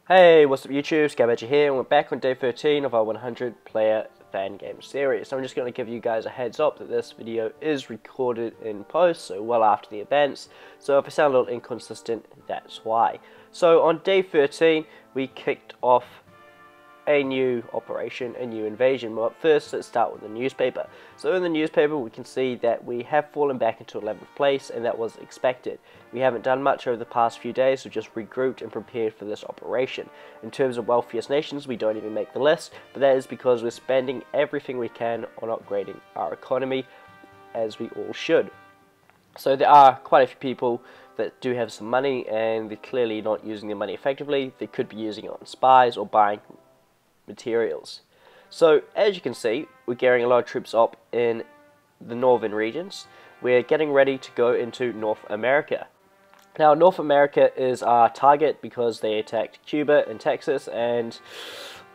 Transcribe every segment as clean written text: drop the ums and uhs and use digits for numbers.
Hey, what's up YouTube, Scavenger here, and we're back on day 13 of our 100 player fan game series. So I'm just going to give you guys a heads up that this video is recorded in post, so well after the events. So if I sound a little inconsistent, that's why. So on day 13, we kicked off a new operation, a new invasion. But first, let's start with the newspaper. So in the newspaper, we can see that we have fallen back into 11th place, and that was expected. We haven't done much over the past few days, so just regrouped and prepared for this operation. In terms of wealthiest nations, we don't even make the list, but that is because we're spending everything we can on upgrading our economy, as we all should. So there are quite a few people that do have some money, and they're clearly not using their money effectively. They could be using it on spies or buying materials. So as you can see, we're gearing a lot of troops up in the northern regions. We're getting ready to go into North America. Now North America is our target because they attacked Cuba and Texas, and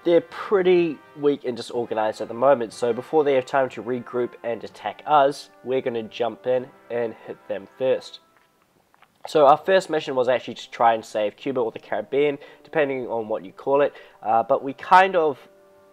they're pretty weak and disorganized at the moment. So before they have time to regroup and attack us, we're going to jump in and hit them first. So our first mission was actually to try and save Cuba or the Caribbean, depending on what you call it, but we kind of,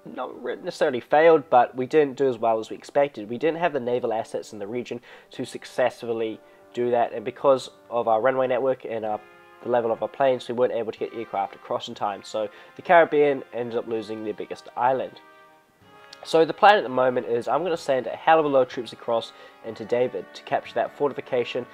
not necessarily failed, but we didn't do as well as we expected. We didn't have the naval assets in the region to successfully do that, and because of our runway network and the level of our planes, we weren't able to get aircraft across in time, so the Caribbean ended up losing their biggest island. So the plan at the moment is I'm going to send a hell of a lot of troops across into David to capture that fortification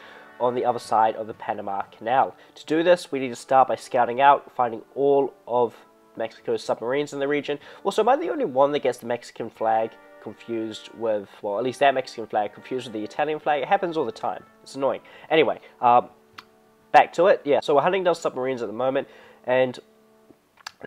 on the other side of the Panama Canal. To do this, we need to start by scouting out, finding all of Mexico's submarines in the region. Also, am I the only one that gets the Mexican flag confused with, well, at least that Mexican flag confused with the Italian flag? It happens all the time. It's annoying. Anyway, back to it. Yeah, so we're hunting down submarines at the moment, and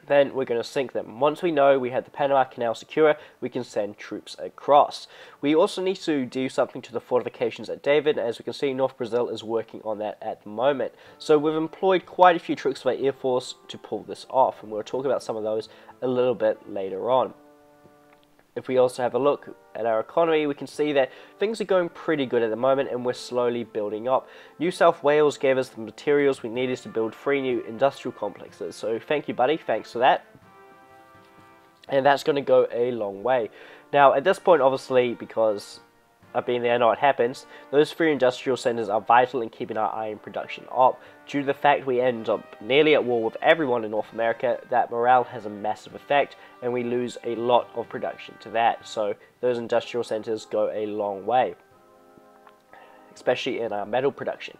then we're going to sink them. Once we know we have the Panama Canal secure, we can send troops across. We also need to do something to the fortifications at David. As we can see, North Brazil is working on that at the moment. So we've employed quite a few troops of our Air Force to pull this off, and we'll talk about some of those a little bit later on. If we also have a look at our economy, we can see that things are going pretty good at the moment, and we're slowly building up. New South Wales gave us the materials we needed to build 3 new industrial complexes, so thank you, buddy, thanks for that. And that's going to go a long way. Now at this point, obviously, because I've been there, I know what happens, those 3 industrial centers are vital in keeping our iron production up. Due to the fact we end up nearly at war with everyone in North America, that morale has a massive effect, and we lose a lot of production to that. So those industrial centers go a long way, especially in our metal production.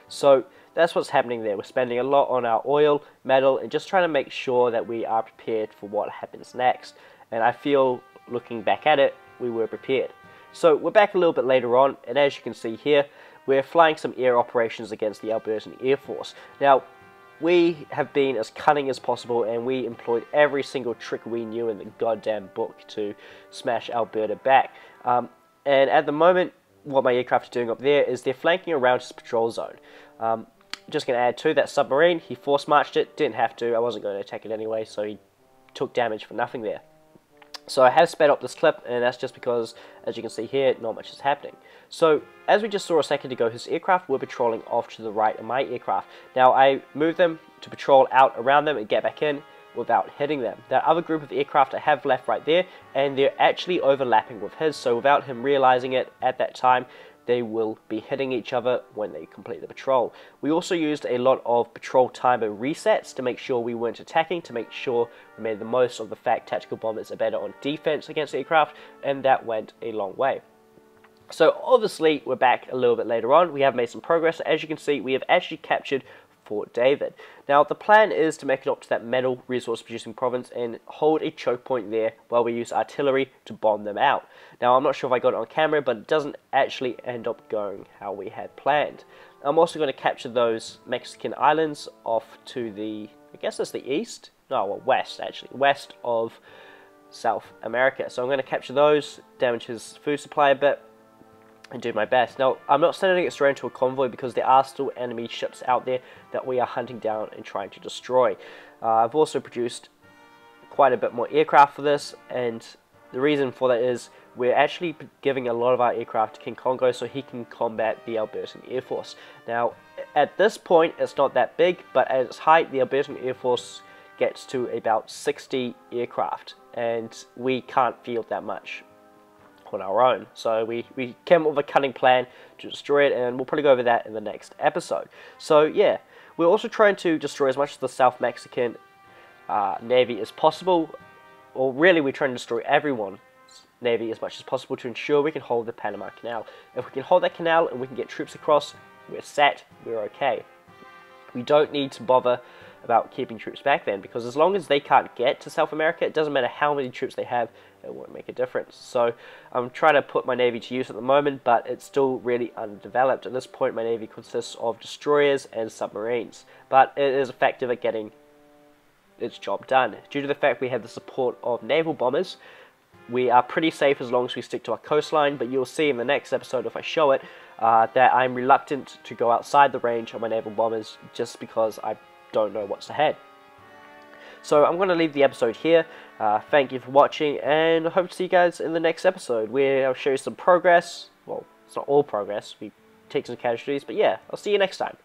So that's what's happening there. We're spending a lot on our oil, metal, and just trying to make sure that we are prepared for what happens next. And I feel, looking back at it, we were prepared. So we're back a little bit later on, and as you can see here, we're flying some air operations against the Albertan Air Force. Now, we have been as cunning as possible, and we employed every single trick we knew in the goddamn book to smash Alberta back. And at the moment, what my aircraft are doing up there is they're flanking around his patrol zone. Just going to add to that submarine, he force marched it, didn't have to, I wasn't going to attack it anyway, so he took damage for nothing there. So I have sped up this clip, and that's just because, as you can see here, not much is happening. So, as we just saw a second ago, his aircraft were patrolling off to the right of my aircraft. Now, I moved them to patrol out around them and get back in without hitting them. That other group of aircraft I have left right there, and they're actually overlapping with his, so without him realizing it at that time, they will be hitting each other when they complete the patrol. We also used a lot of patrol timer resets to make sure we weren't attacking, to make sure we made the most of the fact tactical bombers are better on defense against aircraft, and that went a long way. So obviously we're back a little bit later on. We have made some progress. As you can see, we have actually captured Fort David. Now the plan is to make it up to that metal resource producing province and hold a choke point there while we use artillery to bomb them out. Now I'm not sure if I got it on camera, but it doesn't actually end up going how we had planned. I'm also going to capture those Mexican islands off to the, I guess that's the east? No, well, west actually, west of South America. So I'm going to capture those, damage his food supply a bit, and do my best. Now, I'm not sending it straight into a convoy because there are still enemy ships out there that we are hunting down and trying to destroy. I've also produced quite a bit more aircraft for this, and the reason for that is we're actually giving a lot of our aircraft to King Congo so he can combat the Albertan Air Force. Now, at this point, it's not that big, but at its height, the Albertan Air Force gets to about 60 aircraft, and we can't field that much on our own. So we came up with a cunning plan to destroy it, and we'll probably go over that in the next episode. So yeah, we're also trying to destroy as much of the South Mexican Navy as possible, or really we're trying to destroy everyone's Navy as much as possible to ensure we can hold the Panama Canal. If we can hold that canal and we can get troops across, we're set, we're okay. We don't need to bother about keeping troops back then, because as long as they can't get to South America, it doesn't matter how many troops they have, it won't make a difference. So I'm trying to put my Navy to use at the moment, but it's still really underdeveloped. At this point, my Navy consists of destroyers and submarines, but it is effective at getting its job done. Due to the fact we have the support of naval bombers, we are pretty safe as long as we stick to our coastline, but you'll see in the next episode, if I show it, that I'm reluctant to go outside the range of my naval bombers just because I don't know what's ahead. So I'm going to leave the episode here. Thank you for watching, and I hope to see you guys in the next episode, where I'll show you some progress. Well, it's not all progress, we take some casualties, but yeah, I'll see you next time.